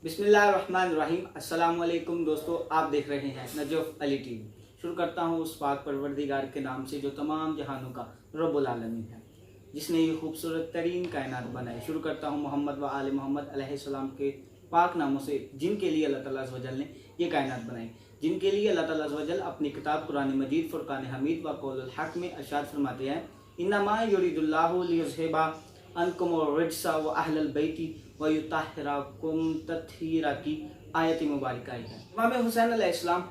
बिस्मिल्लाहिर्रहमानिर्रहीम। अस्सलाम वालेकुम दोस्तों, आप देख रहे हैं नजफ अली टीवी। शुरू करता हूँ उस पाक परवरदिगार के नाम से जो तमाम जहानों का रब्बुल आलमीन है, जिसने ये खूबसूरत तरीन कायनात बनाई। शुरू करता हूँ मोहम्मद व आले मोहम्मद अलैहिस्सलाम के पाक नामों से, जिनके लिए अल्लाह ताला अज़्ज़ व जल ने ये कायनात बनाई, जिनके लिए अल्लाह ताला अज़्ज़ व जल अपनी किताब कुरान मजीद फुरकान हमीद व कौलुल हक में इरशाद फरमाते हैं, इन्नमा युरिदुल्लाहु लियुज़हिबा अनकुम रिज्सा व अहलल बैति व युतहिराकुम तत्हीरा की आयत मुबारक आई है। इमाम हुसैन अलैहिस्सलाम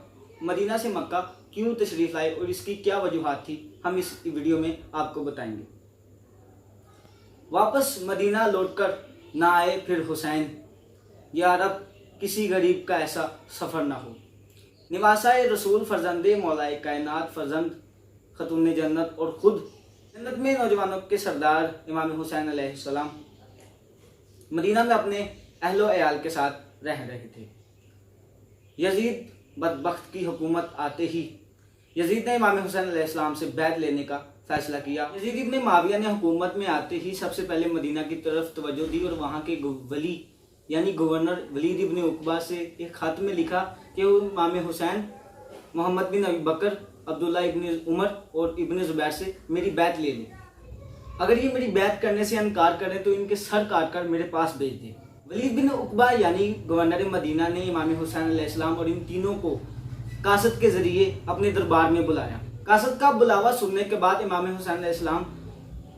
मदीना से मक्का क्यों तशरीफ़ लाए और इसकी क्या वजूहात थी, हम इस वीडियो में आपको बताएंगे। वापस मदीना लौटकर ना आए फिर हुसैन, या रब किसी गरीब का ऐसा सफ़र ना हो। निवासाए रसूल फर्जंदे मौलाए कायनात फर्जंद खतून जन्नत और ख़ुद जन्नत में नौजवानों के सरदार इमाम हुसैन अलैहिस्सलाम मदीना में अपने अहलो अयाल के साथ रह रहे थे। यजीद बदबख्त की हुकूमत आते ही यजीद ने इमाम हुसैन अलैहिस्सलाम से बैत लेने का फैसला किया। यजीद इब्न माविया ने हुकूमत में आते ही सबसे पहले मदीना की तरफ तवज्जो दी और वहाँ के वली यानी गवर्नर वलीद इब्न उकबा से एक खत में लिखा कि इमाम हुसैन मोहम्मद बिन अबी बकर, अब्दुल्ला इब्न उमर और इब्न ज़ुबैर से मेरी बैत ले लें। अगर ये मेरी बैत करने से इनकार करें तो इनके सर काट कर मेरे पास भेज दें। वलीद बिन उकबा यानी गवर्नर मदीना ने इमाम हुसैन अलैहिस्सलाम और इन तीनों को कासद के ज़रिए अपने दरबार में बुलाया। कासद का बुलावा सुनने के बाद इमाम हुसैन अलैहिस्सलाम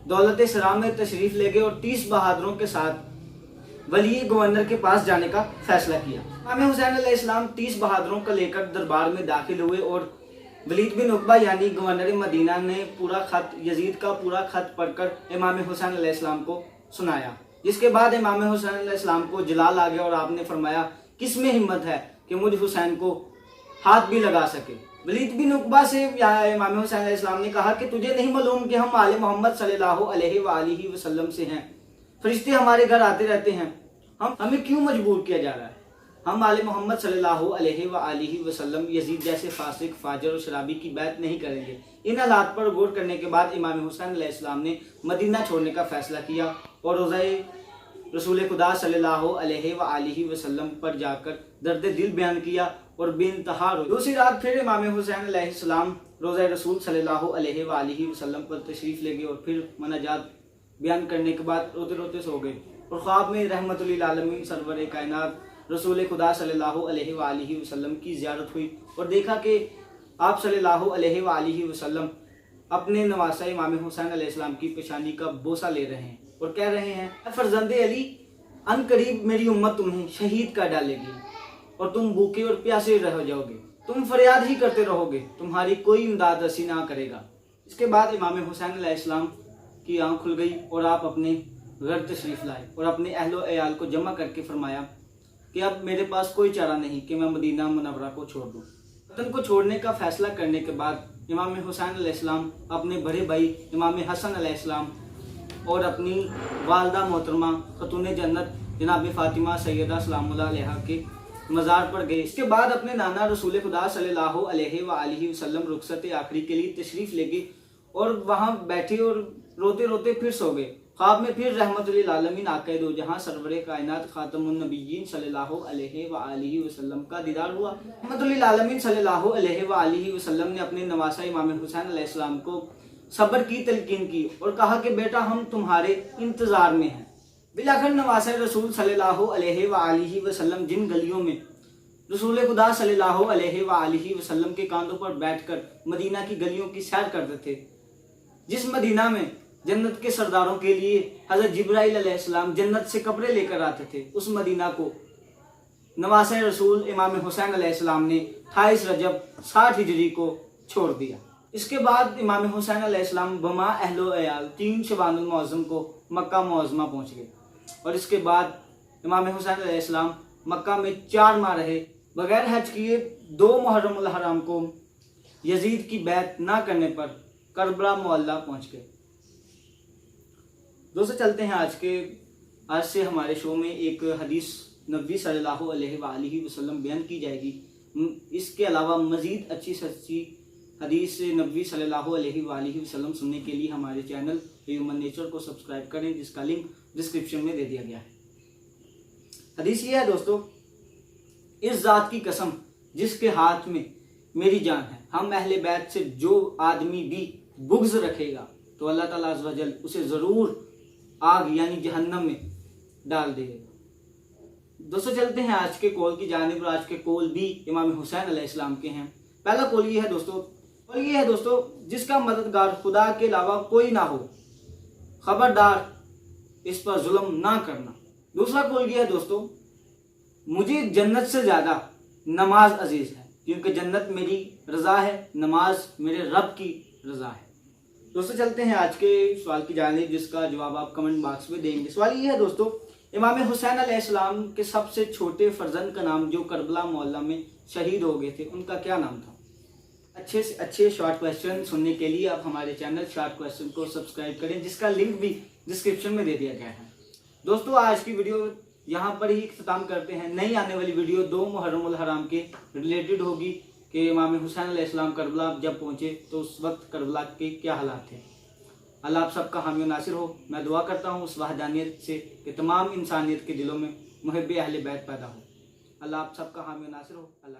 दौलत सरा में तशरीफ़ ले गए और 30 बहादुरों के साथ वली गवर्नर के पास जाने का फैसला किया। इमाम हुसैन अलैहिस्सलाम 30 बहादुरों को लेकर दरबार में दाखिल हुए और वलीद बिन उकबा यानी गवर्नर मदीना ने पूरा खत, यजीद का पूरा खत पढ़कर इमाम हुसैन अलैहिस्सलाम को सुनाया। जिसके बाद इमाम हुसैन अलैहिस्सलाम को जलाल आ गया और आपने फरमाया, किस में हिम्मत है कि मुझ हुसैन को हाथ भी लगा सके। वलीद बिन उकबा से इमाम हुसैन अलैहिस्सलाम ने कहा कि तुझे नहीं मालूम कि हम आले मोहम्मद सल्लल्लाहु अलैहि वसल्लम से हैं, फरिश्ते हमारे घर आते रहते हैं, हमें क्यों मजबूर किया जा रहा है। हम आले मोहम्मद सल्लल्लाहु अलैहि वसल्लम यजीद जैसे फासिक, फाजिर और शराबी की बैत नहीं करेंगे। इन हालात पर गौर करने के बाद इमाम हुसैन अलैहिस्सलाम ने मदीना छोड़ने का फैसला किया और रोज़ाए रसूल खुदा सल्लल्लाहु अलैहि वसल्लम पर जाकर दर्द दिल बयान किया और बेइंतहा रोए। दूसरी रात फिर इमाम हुसैन अलैहिस्सलाम रोज़ाए रसूल सल्लल्लाहु अलैहि वसल्लम पर तशरीफ़ ले गए और फिर मनाजात बयान करने के बाद रोते रोते सो गए और ख्वाब में रहमतुल लिल आलमीन सरवर कायनात रसूल खुदा सल्लल्लाहु अलैहि वसल्लम की ज़ियारत हुई और देखा कि आप सल्लल्लाहु अलैहि वसल्लम अपने नवासा इमाम हुसैन अलैहिस्सलाम की पेशानी का बोसा ले रहे हैं और कह रहे हैं, फर्जंदे अली, अन करीब मेरी उम्मत तुम्हें शहीद कर डालेगी और तुम भूखे और प्यासे रह जाओगे, तुम फरियाद ही करते रहोगे, तुम्हारी कोई इमदाद रसी ना करेगा। इसके बाद इमाम हुसैन अलैहिस्सलाम की आँख खुल गई और आप अपने घर तशरीफ़ लाए और अपने अहलो अयाल को जमा करके फरमाया कि अब मेरे पास कोई चारा नहीं कि मैं मदीना मुनव्वरा को छोड़ दूँ। वतन को छोड़ने का फैसला करने के बाद इमाम हुसैन अलैहिस्सलाम अपने बड़े भाई इमाम हसन अलैहिस्सलाम और अपनी वालदा मोहतरमा खतून जन्नत जनाब फ़ातिमा सैयदा सलामुल्लाह अलैहा के मज़ार पर गए। इसके बाद अपने नाना रसूल खुदा सल्लल्लाहु अलैहि वसल्लम रुखसत आखिरी के लिए तशरीफ़ ले गए और वहाँ बैठे और रोते रोते फिर सो गए। ख्वाब में फिर रहमतुल लिल आलमीन आक़ाए दो जहां सरवरे कायनात खातमुन नबिय्यीन सल्लल्लाहु अलैहि वसल्लम का दीदार हुआ। रहमतुल लिल आलमीन सल्लल्लाहु अलैहि वसल्लम ने अपने नवासा इमाम हुसैन अलैहिस्सलाम को सब्र की तलकीन की और कहा कि बेटा हम तुम्हारे इंतज़ार में हैं। बिलाखिर नवासा रसूल सल्लल्लाहु अलैहि वसल्लम जिन गलियों में रसूल खुदा सल्लल्लाहु अलैहि वसल्लम के कांधों पर बैठकर मदीना की गलियों की सैर करते थे, जिस मदीना में जन्नत के सरदारों के लिए हज़रत जिब्राइल अलैहिस्सलाम जन्नत से कपड़े लेकर आते थे, उस मदीना को नवासा रसूल इमाम हुसैन अलैहिस्सलाम ने 28 रजब 60 हिजरी को छोड़ दिया। इसके बाद इमाम हुसैन अलैहिस्सलाम बमा अहलो अयाल 3 शबानुल मुअज़्ज़म को मक्का मुअज़्ज़मा पहुँच गए और इसके बाद इमाम हुसैन अलैहिस्सलाम मक्का में 4 माह रहे बगैर हज किए। 2 मुहर्रमुल हराम को यजीद की बैत ना करने पर करबला मुअल्ला पहुँच गए। दोस्तों चलते हैं आज से हमारे शो में एक हदीस नबी सल्लल्लाहु अलैहि वसल्लम बयान की जाएगी। इसके अलावा मज़ीद अच्छी सच्ची हदीस नबी सल्लल्लाहु अलैहि वसल्लम सुनने के लिए हमारे चैनल ह्यूमन नेचर को सब्सक्राइब करें, जिसका लिंक डिस्क्रिप्शन में दे दिया गया है। हदीस ये है दोस्तों اس ذات کی قسم جس کے ہاتھ میں میری جان ہے، ہم اہل بیت سے جو آدمی بھی بغض رکھے گا تو اللہ تعالیٰ عز و جل اسے ضرور آگ یعنی جہنم میں ڈال دے گا۔ دوستو چلتے ہیں آج کے قول کی جانب، اور آج کے قول بھی امام حسین علیہ السلام کے ہیں۔ پہلا قول یہ ہے دوستو، جس کا مددگار خدا کے علاوہ کوئی نہ ہو، خبردار اس پر ظلم نہ کرنا۔ دوسرا قول یہ ہے دوستو، مجھے جنت سے زیادہ نماز عزیز ہے، کیونکہ جنت میری رضا ہے، نماز میرے رب کی رضا ہے۔ دوستو چلتے ہیں آج کے سوال کی جانب، جس کا جواب آپ کمنٹ باکس میں دیں گے۔ سوال یہ ہے دوستو، امام حسین علیہ السلام کے سب سے چھوٹے فرزند کا نام جو کربلا معلیٰ میں شہید ہو گئے تھے، ان کا کیا نام تھا؟ اچھے سے اچھے شارٹ کویسچن سننے کے لیے آپ ہمارے چینل شارٹ کویسچن کو سبسکرائب کریں، جس کا لنک بھی ڈسکرپشن میں دے دیا گیا ہے۔ دوستو آج کی ویڈیو یہاں پر ہی اختتام کرتے ہیں۔ نئی آنے والی ویڈیو 2 محرم الحرام کے ریلیٹڈ ہوگی کہ امام حسین علیہ السلام کربلا جب پہنچے تو اس وقت کربلا کے کیا حالات تھے۔ اللہ آپ سب کا حامی و ناصر ہو۔ میں دعا کرتا ہوں اس وحدانیت سے کہ تمام انسانیت کے دلوں میں محب اہل بیت پیدا ہو۔ اللہ آپ سب کا حامی و ناصر ہو۔ اللہ